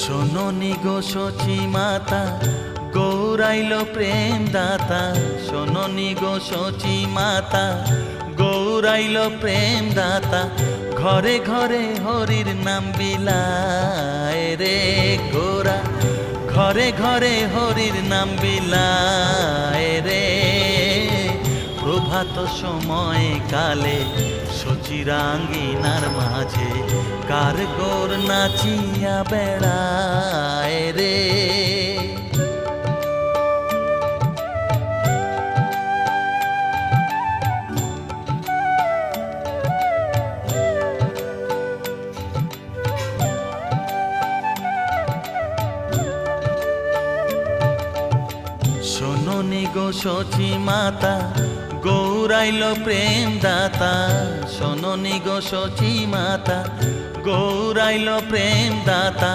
শোনোনি গো সচি মাতা, গৌরাইল প্রেম দাতা। শোনোনি গো সচি মাতা, গৌরাইল প্রেম দাতা। ঘরে ঘরে হরির নাম বিলায় রে গোরা, ঘরে ঘরে হরির নাম বিলায় রে। প্রভাত সময় কালে সচিরাঙ্গিনার মাঝে কার গোর নাচিয়া বেড়ায় রে। শোনোনি গো সচি মাতা, গৌরাইল প্রেম দাতা। শোনোনি গো সচি মাতা, গৌরাইল প্রেম দাতা।